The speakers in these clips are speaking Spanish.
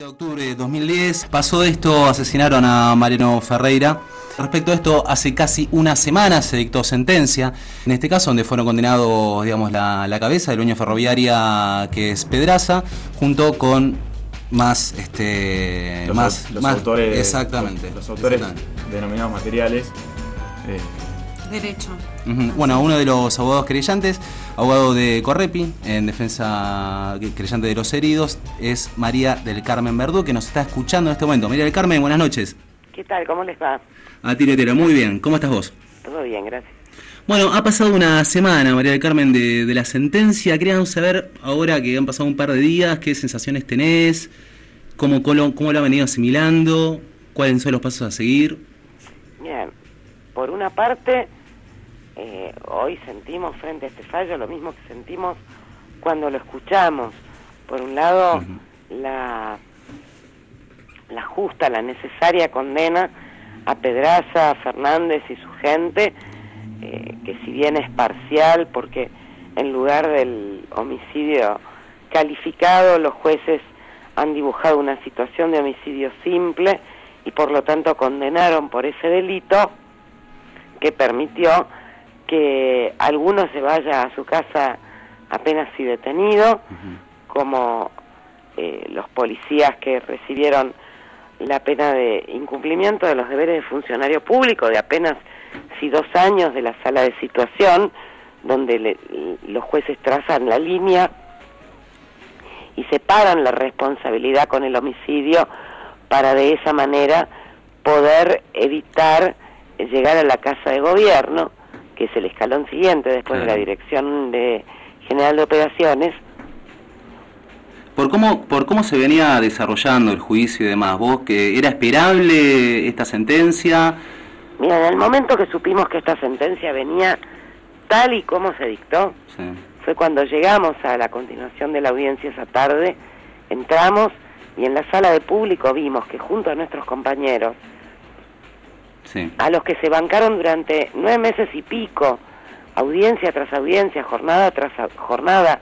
De octubre de 2010 pasó esto, asesinaron a Mariano Ferreira. Respecto a esto, hace casi una semana se dictó sentencia, en este caso donde fueron condenados, digamos, la cabeza de la Unión Ferroviaria, que es Pedraza, junto con más, los autores, exactamente, los autores denominados materiales. Derecho. Bueno, uno de los abogados querellantes, abogado de Correpi, en defensa querellante de los heridos, es María del Carmen Verdú, que nos está escuchando en este momento. María del Carmen, buenas noches. ¿Qué tal? ¿Cómo les va? A tiretera, muy bien. ¿Cómo estás vos? Todo bien, gracias. Bueno, ha pasado una semana, María del Carmen, de la sentencia. Queríamos saber, ahora que han pasado un par de días, qué sensaciones tenés, cómo lo han venido asimilando, cuáles son los pasos a seguir. Bien, por una parte, hoy sentimos frente a este fallo lo mismo que sentimos cuando lo escuchamos. Por un lado, la justa, la necesaria condena a Pedraza, a Fernández y su gente, que si bien es parcial, porque en lugar del homicidio calificado, los jueces han dibujado una situación de homicidio simple y por lo tanto condenaron por ese delito, que permitió que alguno se vaya a su casa apenas si detenido, como los policías que recibieron la pena de incumplimiento de los deberes de funcionario público de apenas si 2 años de la sala de situación, donde los jueces trazan la línea y separan la responsabilidad con el homicidio para de esa manera poder evitar llegar a la Casa de Gobierno, que es el escalón siguiente después de la Dirección General de Operaciones. Por cómo se venía desarrollando el juicio y demás, ¿vos que era esperable esta sentencia? Mira, en el momento que supimos que esta sentencia venía tal y como se dictó, fue cuando llegamos a la continuación de la audiencia esa tarde, entramos y en la sala de público vimos que junto a nuestros compañeros, a los que se bancaron durante 9 meses y pico, audiencia tras audiencia, jornada tras jornada,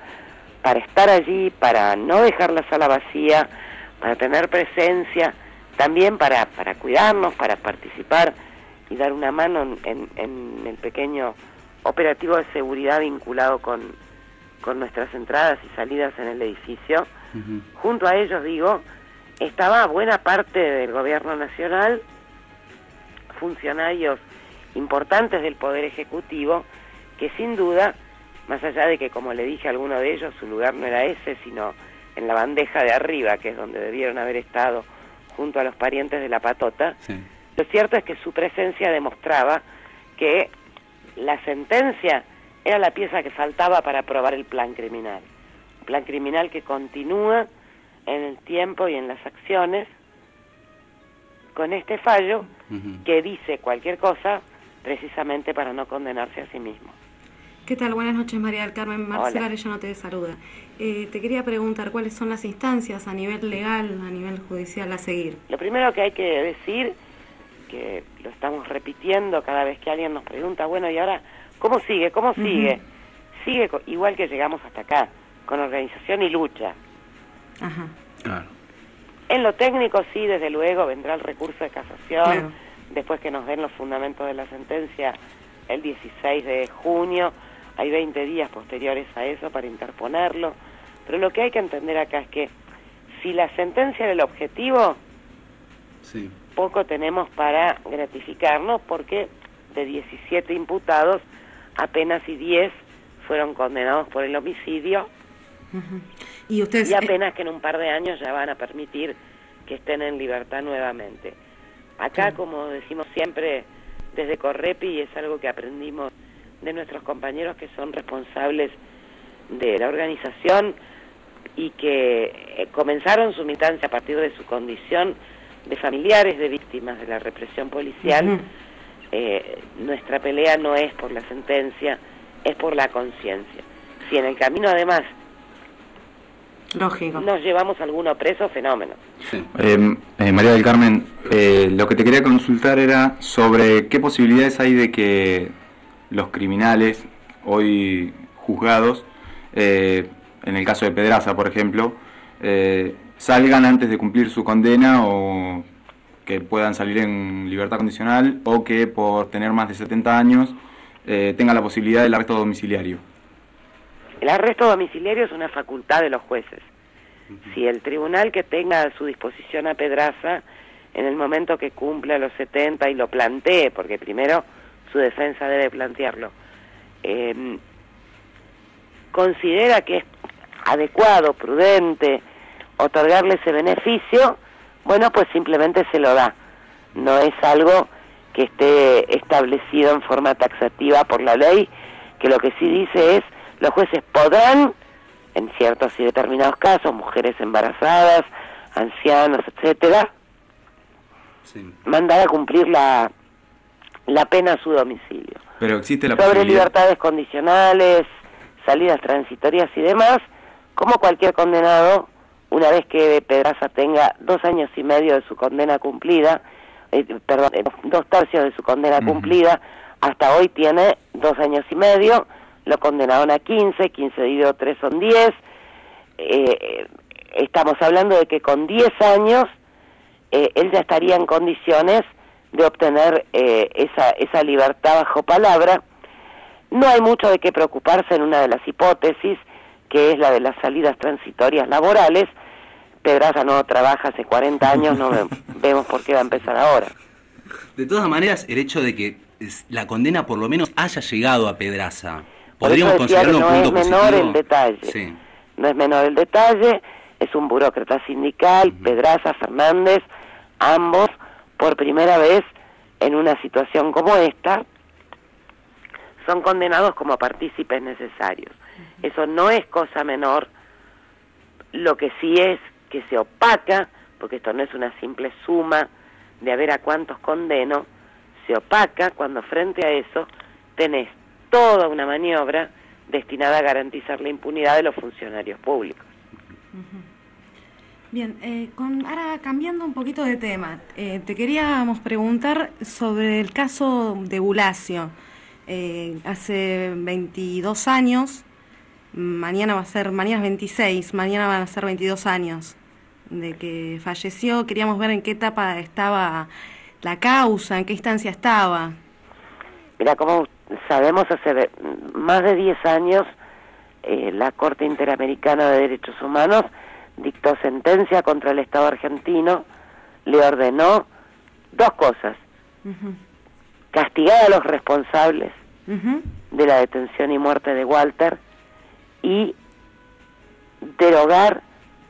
para estar allí, para no dejar la sala vacía, para tener presencia, también para cuidarnos, para participar y dar una mano en el pequeño operativo de seguridad vinculado con nuestras entradas y salidas en el edificio. Junto a ellos, digo, estaba buena parte del gobierno nacional, funcionarios importantes del Poder Ejecutivo, que sin duda, más allá de que, como le dije a alguno de ellos, su lugar no era ese, sino en la bandeja de arriba, que es donde debieron haber estado junto a los parientes de la patota, lo cierto es que su presencia demostraba que la sentencia era la pieza que faltaba para aprobar el plan criminal. Un plan criminal que continúa en el tiempo y en las acciones, con este fallo que dice cualquier cosa precisamente para no condenarse a sí mismo. ¿Qué tal? Buenas noches, María del Carmen. Marcela Arellano te saluda. Te quería preguntar cuáles son las instancias a nivel legal, a nivel judicial a seguir. Lo primero que hay que decir, que lo estamos repitiendo cada vez que alguien nos pregunta, bueno, ¿y ahora cómo sigue? ¿Cómo sigue? Sigue igual que llegamos hasta acá, con organización y lucha. Claro. En lo técnico sí, desde luego, vendrá el recurso de casación, después que nos den los fundamentos de la sentencia el 16 de junio, hay 20 días posteriores a eso para interponerlo, pero lo que hay que entender acá es que si la sentencia era el objetivo, poco tenemos para gratificarnos, porque de 17 imputados, apenas 10 fueron condenados por el homicidio, y apenas que en un par de años ya van a permitir que estén en libertad nuevamente. Acá, como decimos siempre desde Correpi, y es algo que aprendimos de nuestros compañeros que son responsables de la organización y que comenzaron su militancia a partir de su condición de familiares de víctimas de la represión policial. Nuestra pelea no es por la sentencia, es por la conciencia. Si en el camino además nos llevamos a alguno preso, fenómeno. María del Carmen, lo que te quería consultar era sobre qué posibilidades hay de que los criminales hoy juzgados, en el caso de Pedraza, por ejemplo, salgan antes de cumplir su condena o que puedan salir en libertad condicional o que por tener más de 70 años tengan la posibilidad del arresto domiciliario. El arresto domiciliario es una facultad de los jueces. Si el tribunal que tenga a su disposición a Pedraza en el momento que cumpla los 70 y lo plantee, porque primero su defensa debe plantearlo, considera que es adecuado, prudente, otorgarle ese beneficio, bueno, pues simplemente se lo da. No es algo que esté establecido en forma taxativa por la ley, que lo que sí dice es, los jueces podrán, en ciertos y determinados casos, mujeres embarazadas, ancianos, etcétera, sí, mandar a cumplir la pena a su domicilio. Pero existe la sobre posibilidad... libertades condicionales, salidas transitorias y demás, como cualquier condenado, una vez que Pedraza tenga 2 años y medio de su condena cumplida, 2 tercios de su condena cumplida, hasta hoy tiene 2 años y medio, lo condenaron a 15 dividido 3 son 10, estamos hablando de que con 10 años él ya estaría en condiciones de obtener esa libertad bajo palabra. No hay mucho de qué preocuparse en una de las hipótesis, que es la de las salidas transitorias laborales. Pedraza no trabaja hace 40 años, no vemos por qué va a empezar ahora. De todas maneras, el hecho de que la condena por lo menos haya llegado a Pedraza, podríamos considerarlo un punto positivo. No es menor el detalle, sí. No es menor el detalle, es un burócrata sindical, Pedraza, Fernández, ambos, por primera vez en una situación como esta, son condenados como partícipes necesarios. Eso no es cosa menor, lo que sí es que se opaca, porque esto no es una simple suma de a ver a cuántos condeno, se opaca cuando frente a eso tenés toda una maniobra destinada a garantizar la impunidad de los funcionarios públicos. Bien, ahora cambiando un poquito de tema, te queríamos preguntar sobre el caso de Bulacio. Hace 22 años, mañana es 26, mañana van a ser 22 años de que falleció. Queríamos ver en qué etapa estaba la causa, en qué instancia estaba. Mira, como sabemos, hace más de 10 años la Corte Interamericana de Derechos Humanos dictó sentencia contra el Estado argentino, le ordenó 2 cosas: castigar a los responsables de la detención y muerte de Walter y derogar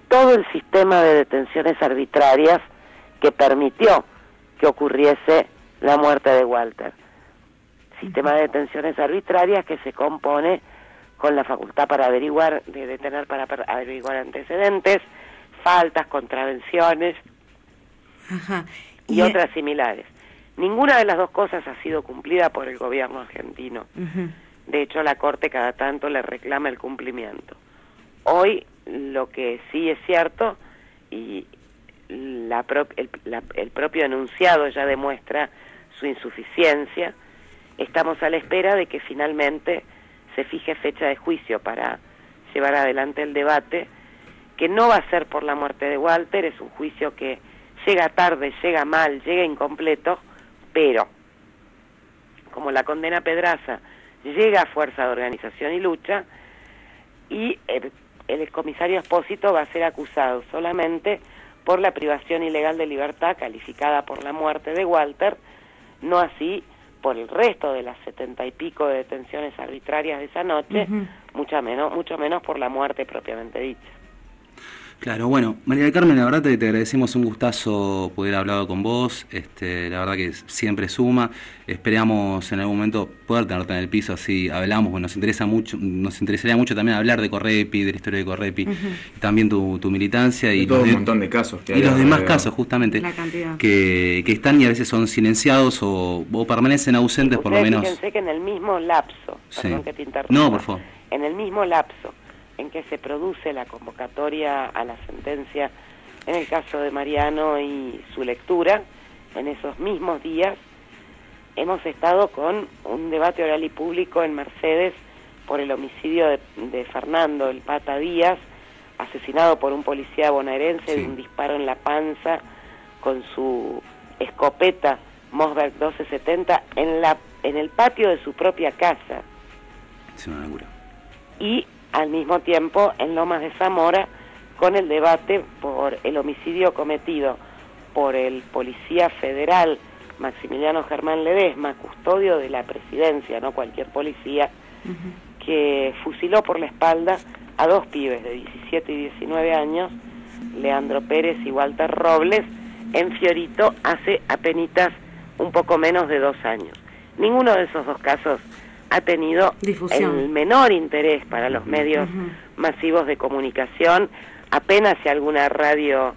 todo el sistema de detenciones arbitrarias que permitió que ocurriese la muerte de Walter. Sistema de detenciones arbitrarias que se compone con la facultad para averiguar, de detener para averiguar antecedentes, faltas, contravenciones y otras similares. Ninguna de las 2 cosas ha sido cumplida por el gobierno argentino. De hecho, la Corte cada tanto le reclama el cumplimiento. Hoy, lo que sí es cierto, y el propio enunciado ya demuestra su insuficiencia, estamos a la espera de que finalmente se fije fecha de juicio para llevar adelante el debate, que no va a ser por la muerte de Walter. Es un juicio que llega tarde, llega mal, llega incompleto, pero como la condena a Pedraza llega a fuerza de organización y lucha, y el excomisario Espósito va a ser acusado solamente por la privación ilegal de libertad calificada por la muerte de Walter, no así por el resto de las 70 y pico de detenciones arbitrarias de esa noche, mucho menos por la muerte propiamente dicha. Claro, bueno, María del Carmen, la verdad te agradecemos, un gustazo poder hablado con vos, la verdad que siempre suma. Esperamos en algún momento poder tenerte en el piso, así hablamos, bueno, nos interesaría mucho también hablar de Correpi, de la historia de Correpi, y también tu militancia y todo un montón de casos que y los demás casos justamente que están y a veces son silenciados o permanecen ausentes. Ustedes, por lo menos. Fíjense que en el mismo lapso, perdón que te interrumpa, no, por favor, en el mismo lapso en que se produce la convocatoria a la sentencia en el caso de Mariano y su lectura, en esos mismos días hemos estado con un debate oral y público en Mercedes por el homicidio de Fernando el Pata Díaz, asesinado por un policía bonaerense Sí. de un disparo en la panza con su escopeta Mossberg 1270 en el patio de su propia casa. Es una locura. Y al mismo tiempo en Lomas de Zamora con el debate por el homicidio cometido por el policía federal Maximiliano Germán Ledesma, custodio de la presidencia, no cualquier policía, que fusiló por la espalda a dos pibes de 17 y 19 años, Leandro Pérez y Walter Robles, en Fiorito hace apenitas un poco menos de 2 años. Ninguno de esos dos casos ha tenido Difusión. el menor interés para los medios masivos de comunicación, apenas si alguna radio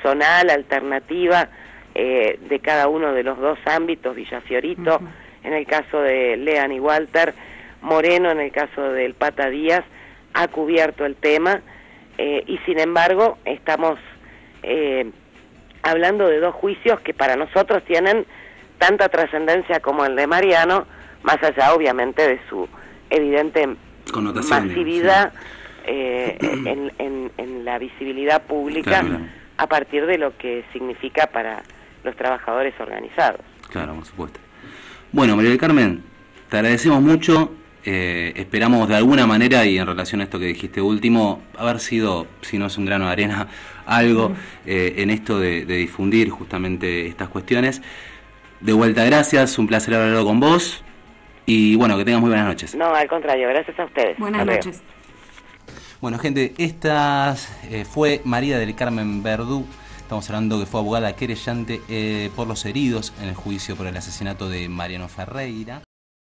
zonal, alternativa, de cada uno de los dos ámbitos, Villa Fiorito, en el caso de Lean y Walter, Moreno en el caso del Pata Díaz, ha cubierto el tema, y sin embargo estamos hablando de dos juicios que para nosotros tienen tanta trascendencia como el de Mariano, más allá obviamente de su evidente Connotación, masividad, sí. en la visibilidad pública, Claro. a partir de lo que significa para los trabajadores organizados. Claro, por supuesto. Bueno, María del Carmen, te agradecemos mucho. Esperamos de alguna manera, y en relación a esto que dijiste último, haber sido, si no es un grano de arena, algo en esto de difundir justamente estas cuestiones. De vuelta, gracias, un placer haber con vos, y bueno, que tengas muy buenas noches. No, al contrario, gracias a ustedes. Buenas Hasta luego. noches. Bueno, gente, esta fue María del Carmen Verdú. Estamos hablando que fue abogada querellante por los heridos en el juicio por el asesinato de Mariano Ferreira.